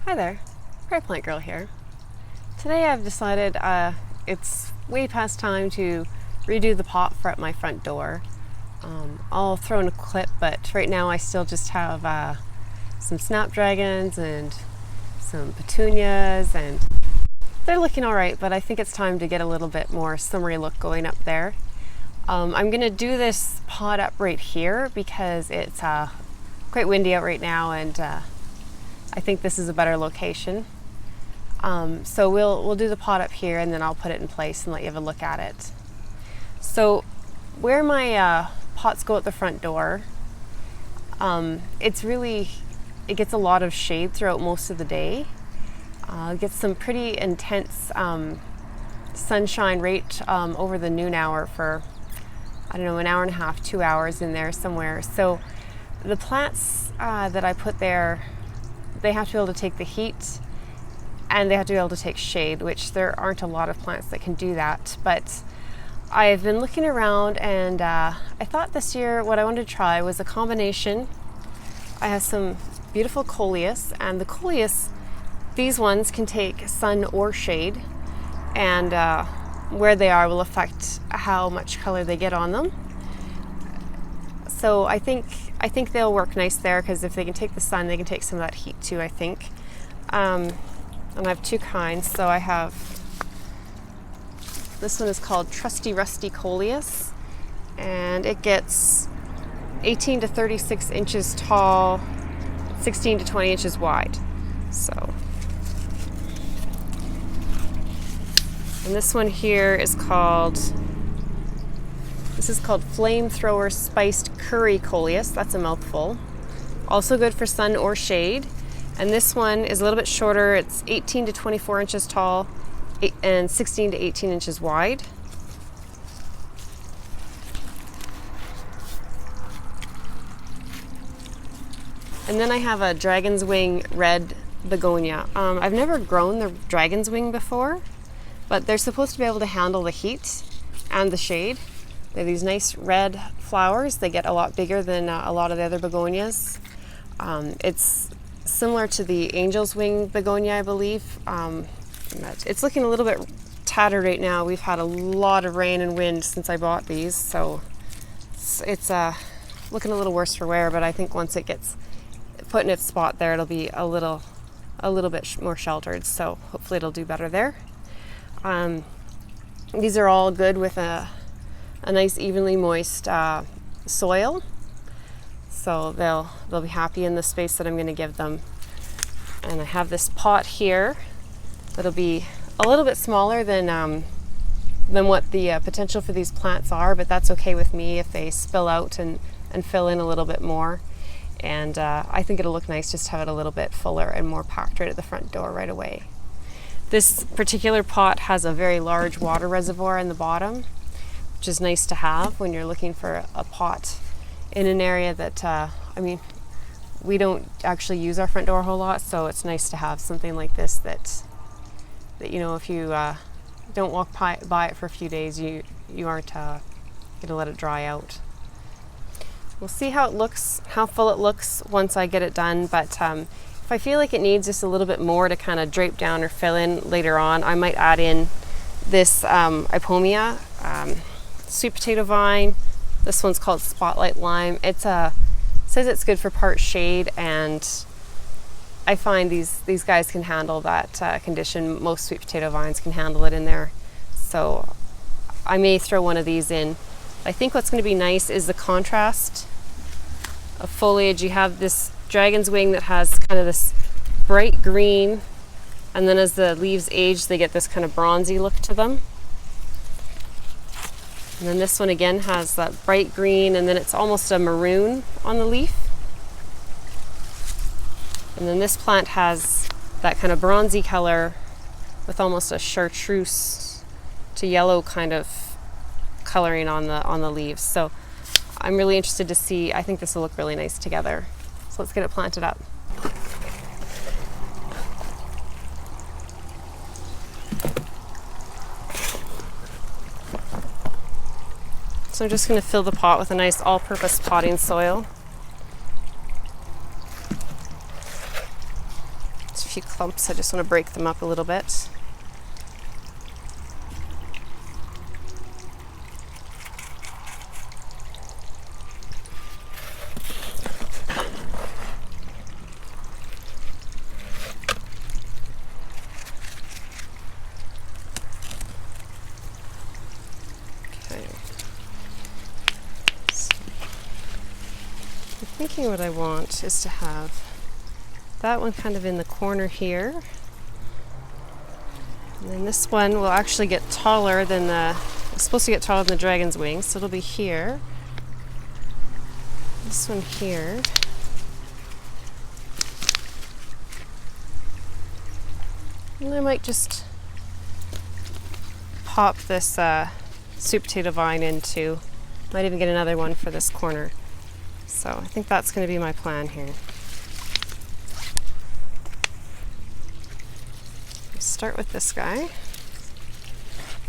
Hi there, Prairie Plant Girl here. Today I've decided it's way past time to redo the pot at my front door. I'll throw in a clip, but right now I still just have some snapdragons and some petunias, and they're looking all right, but I think it's time to get a little bit more summery look going up there. I'm going to do this pot up right here because it's quite windy out right now, and I think this is a better location. So we'll do the pot up here, and then I'll put it in place and let you have a look at it. So where my pots go at the front door, it gets a lot of shade throughout most of the day. It gets some pretty intense sunshine right over the noon hour for, I don't know, an hour and a half, 2 hours in there somewhere. So the plants that I put there, they have to be able to take the heat, and they have to be able to take shade, which there aren't a lot of plants that can do that. But I've been looking around, and I thought this year what I wanted to try was a combination. I have some beautiful Coleus, and the Coleus, these ones can take sun or shade, and where they are will affect how much color they get on them. So I think they'll work nice there, because if they can take the sun, they can take some of that heat too, I think. And I have two kinds. So I have, this one is called Trusty Rusty Coleus, and it gets 18 to 36 inches tall, 16 to 20 inches wide. So, and this one here is called, Flamethrower Spiced Curry Coleus. That's a mouthful. Also good for sun or shade. And this one is a little bit shorter. It's 18 to 24 inches tall and 16 to 18 inches wide. And then I have a Dragon's Wing Red Begonia. I've never grown the Dragon's Wing before, but they're supposed to be able to handle the heat and the shade. They have these nice red flowers. They get a lot bigger than a lot of the other begonias. It's similar to the Angel's Wing Begonia, I believe. It's looking a little bit tattered right now. We've had a lot of rain and wind since I bought these, so it's looking a little worse for wear, but I think once it gets put in its spot there, it'll be a little bit more sheltered, so hopefully it'll do better there. These are all good with a nice evenly moist soil, so they'll be happy in the space that I'm going to give them. And I have this pot here that'll be a little bit smaller than what the potential for these plants are, but that's okay with me if they spill out and fill in a little bit more. And I think it'll look nice just to have it a little bit fuller and more packed right at the front door right away. This particular pot has a very large water reservoir in the bottom, which is nice to have when you're looking for a pot in an area that, we don't actually use our front door a whole lot, so it's nice to have something like this that if you don't walk by it for a few days, you aren't going to let it dry out. We'll see how it looks, how full it looks once I get it done, but if I feel like it needs just a little bit more to kind of drape down or fill in later on, I might add in this Ipomoea sweet potato vine. This one's called Spotlight Lime. It says it's good for part shade, and I find these guys can handle that condition. Most sweet potato vines can handle it in there, so I may throw one of these in. I think what's going to be nice is the contrast of foliage. You have this Dragon's Wing that has kind of this bright green, and then as the leaves age, they get this kind of bronzy look to them. And then this one again has that bright green, and then it's almost a maroon on the leaf. And then this plant has that kind of bronzy color with almost a chartreuse to yellow kind of coloring on the leaves. So I'm really interested to see. I think this will look really nice together. So let's get it planted up. So I'm just going to fill the pot with a nice all-purpose potting soil. few clumps. I just want to break them up a little bit. Thinking what I want is to have that one kind of in the corner here, and then this one will actually get taller than it's supposed to get taller than the dragon's wings, so it'll be here. This one here. And I might just pop this sweet potato vine into, might even get another one for this corner. So I think that's going to be my plan here. Start with this guy.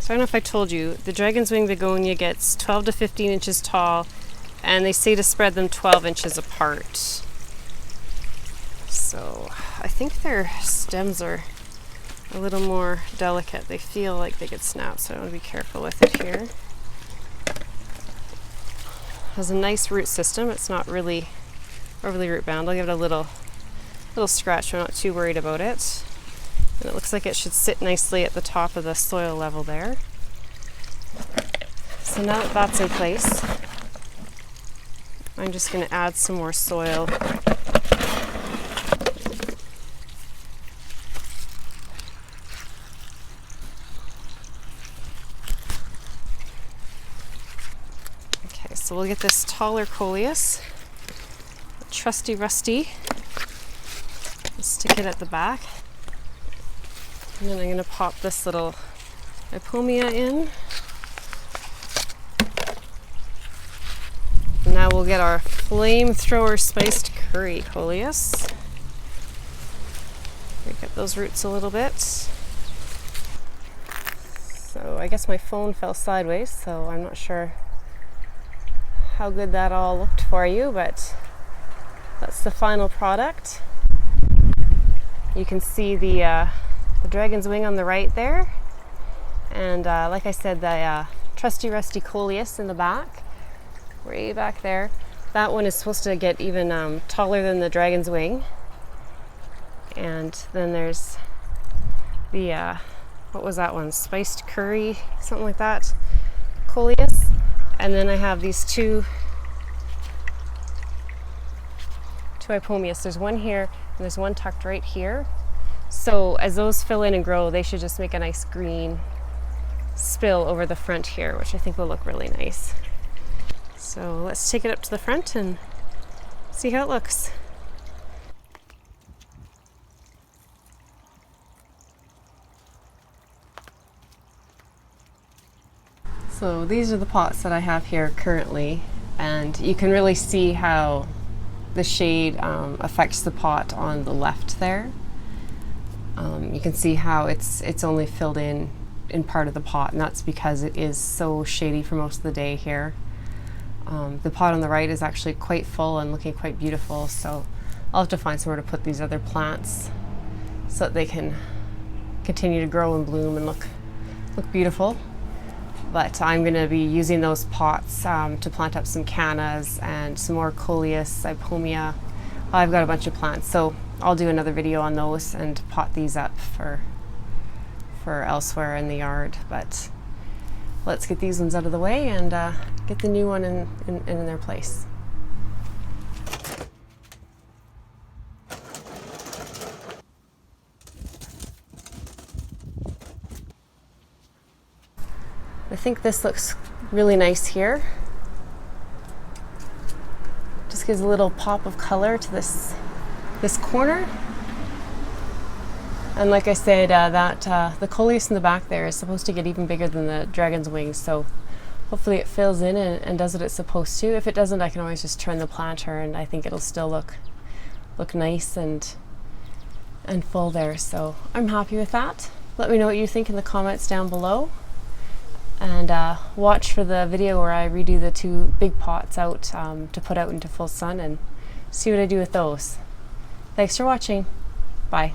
So I don't know if I told you, the dragon's wing begonia gets 12 to 15 inches tall, and they say to spread them 12 inches apart. So I think their stems are a little more delicate. They feel like they could snap, so I want to be careful with it here. Has a nice root system. It's not really overly root bound. I'll give it a little scratch. I'm not too worried about it. And it looks like it should sit nicely at the top of the soil level there. So now that that's in place, I'm just going to add some more soil. So we'll get this taller Coleus, Trusty Rusty, stick it at the back, and then I'm going to pop this little Ipomoea in. And now we'll get our flamethrower spiced curry Coleus. Break up those roots a little bit. So I guess my phone fell sideways, so I'm not sure how good that all looked for you, but that's the final product. You can see the dragon's wing on the right there, and like I said, the Trusty Rusty Coleus in the back, way back there. That one is supposed to get even taller than the dragon's wing. And then there's the what was that one? Spiced curry, something like that, Coleus. And then I have these two Ipomoeas. There's one here and there's one tucked right here. So as those fill in and grow, they should just make a nice green spill over the front here, which I think will look really nice. So let's take it up to the front and see how it looks. So these are the pots that I have here currently, and you can really see how the shade affects the pot on the left there. You can see how it's only filled in part of the pot, and that's because it is so shady for most of the day here. The pot on the right is actually quite full and looking quite beautiful, so I'll have to find somewhere to put these other plants so that they can continue to grow and bloom and look beautiful. But I'm going to be using those pots to plant up some cannas and some more Coleus, Ipomoea. I've got a bunch of plants, so I'll do another video on those and pot these up for elsewhere in the yard. But let's get these ones out of the way and get the new one in their place. I think this looks really nice here. Just gives a little pop of color to this corner. And like I said, the Coleus in the back there is supposed to get even bigger than the dragon's wings, so hopefully it fills in and does what it's supposed to. If it doesn't, I can always just turn the planter, and I think it'll still look nice and full there. So I'm happy with that. Let me know what you think in the comments down below. And watch for the video where I redo the two big pots out to put out into full sun and see what I do with those. Thanks for watching. Bye.